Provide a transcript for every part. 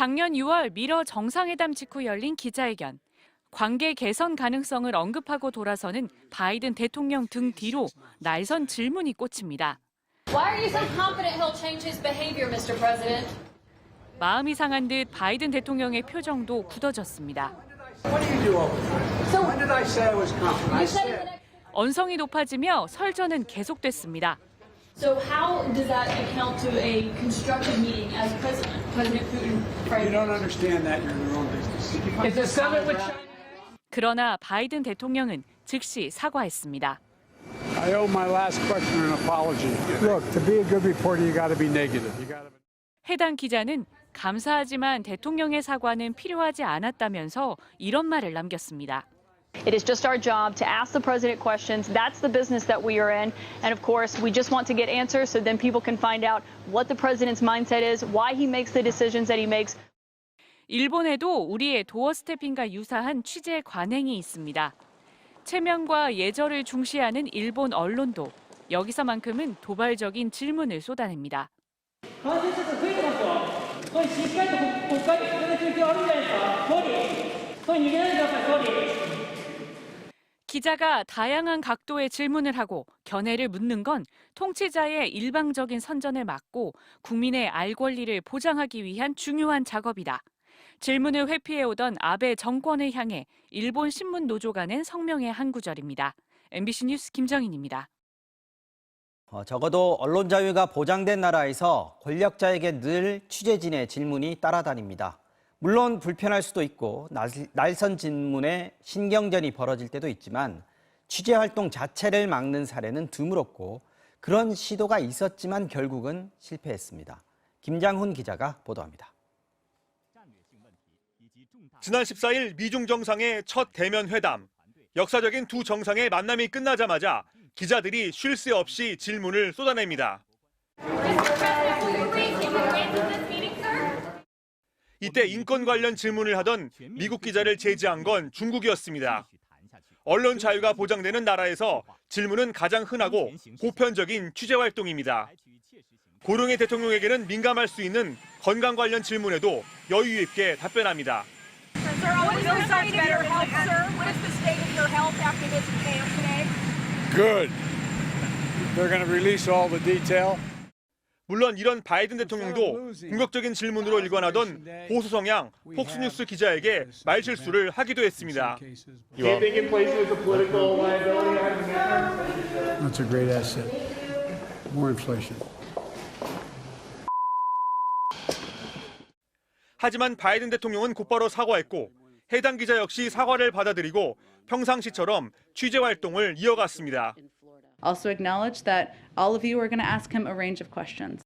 작년 6월 미러 정상회담 직후 열린 기자회견. 관계 개선 가능성을 언급하고 돌아서는 바이든 대통령 등 뒤로 날선 질문이 꽂힙니다. Why are you so confident he'll change his behavior, Mr. President? 마음이 상한 듯 바이든 대통령의 표정도 굳어졌습니다. What do you do over there? When did I say I was confident? I said. 언성이 높아지며 설전은 계속됐습니다. So how does that account to a constructive meeting as President Putin? You don't understand that. You're in your own business. Did you find Is the summit with China? 그러나 바이든 대통령은 즉시 사과했습니다. I owe my last question an apology. Look, to be a good reporter, you got to be negative. You got to. 해당 기자는 감사하지만 대통령의 사과는 필요하지 않았다면서 이런 말을 남겼습니다. It is just our job to ask the president questions. That's the business that we are in. And of course, we just want to get answers so then people can find out what the president's mindset is, why he makes the decisions that he makes. 일본에도 우리의 도어 스태핑과 유사한 취재 관행이 있습니다. 체면과 예절을 중시하는 일본 언론도 여기서만큼은 도발적인 질문을 쏟아냅니다. 기자가 다양한 각도의 질문을 하고 견해를 묻는 건 통치자의 일방적인 선전을 막고 국민의 알 권리를 보장하기 위한 중요한 작업이다. 질문을 회피해오던 아베 정권을 향해 일본 신문 노조가 낸 성명의 한 구절입니다. MBC 뉴스 김정인입니다. 적어도 언론 자유가 보장된 나라에서 권력자에게 늘 취재진의 질문이 따라다닙니다. 물론 불편할 수도 있고 날선 질문에 신경전이 벌어질 때도 있지만 취재 활동 자체를 막는 사례는 드물었고 그런 시도가 있었지만 결국은 실패했습니다. 김장훈 기자가 보도합니다. 지난 14일 미중 정상의 첫 대면 회담. 역사적인 두 정상의 만남이 끝나자마자 기자들이 쉴 새 없이 질문을 쏟아냅니다. 이때 인권 관련 질문을 하던 미국 기자를 제지한 건 중국이었습니다. 언론 자유가 보장되는 나라에서 질문은 가장 흔하고 보편적인 취재 활동입니다. 고령의 대통령에게는 민감할 수 있는 건강 관련 질문에도 여유 있게 답변합니다. Good. They're going to release all the detail. 물론 이런 바이든 대통령도 공격적인 질문으로 일관하던 보수 성향 폭스뉴스 기자에게 말실수를 하기도 했습니다. That's a great asset. More inflation. 하지만 바이든 대통령은 곧바로 사과했고 해당 기자 역시 사과를 받아들이고 평상시처럼 취재 활동을 이어갔습니다. Also acknowledge that all of you are going to ask him a range of questions.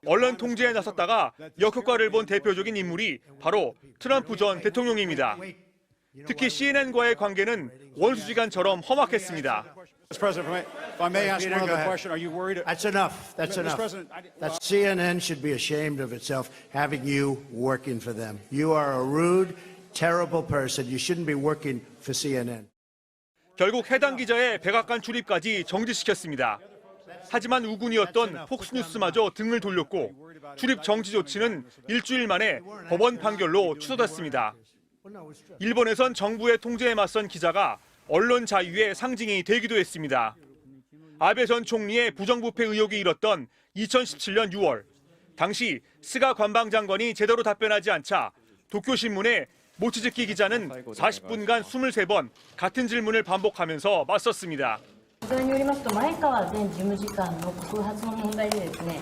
언론 통제에 나섰다가 역효과를 본 대표적인 인물이 바로 트럼프 전 대통령입니다. 특히 CNN과의 관계는 원수지간처럼 험악했습니다. Mr. President, if I may ask one other question, are you worried? That's enough. That's enough. That CNN should be ashamed of itself having you working for them. You are a rude, terrible person. You shouldn't be working for CNN. 결국 해당 기자의 백악관 출입까지 정지시켰습니다. 하지만 우군이었던 폭스뉴스마저 등을 돌렸고 출입 정지 조치는 일주일 만에 법원 판결로 취소됐습니다. 일본에선 정부의 통제에 맞선 기자가 언론 자유의 상징이 되기도 했습니다. 아베 전 총리의 부정부패 의혹이 일었던 2017년 6월, 당시 스가 관방장관이 제대로 답변하지 않자 도쿄신문의 모치즈키 기자는 40분간 23번 같은 질문을 반복하면서 맞섰습니다. それによりますと前川前事務次官の告発の問題でですね、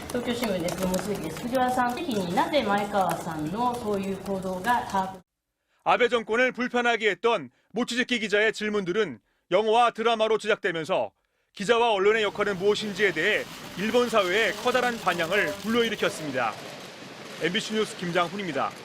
東京新聞です望月です。藤原さん的になぜ前川さんのそういう行動が把握 아베 정권을 불편하게 했던 모치즈키 기자의 질문들은 영화와 드라마로 제작되면서 기자와 언론의 역할은 무엇인지에 대해 일본 사회에 커다란 반향을 불러일으켰습니다. MBC 뉴스 김장훈입니다.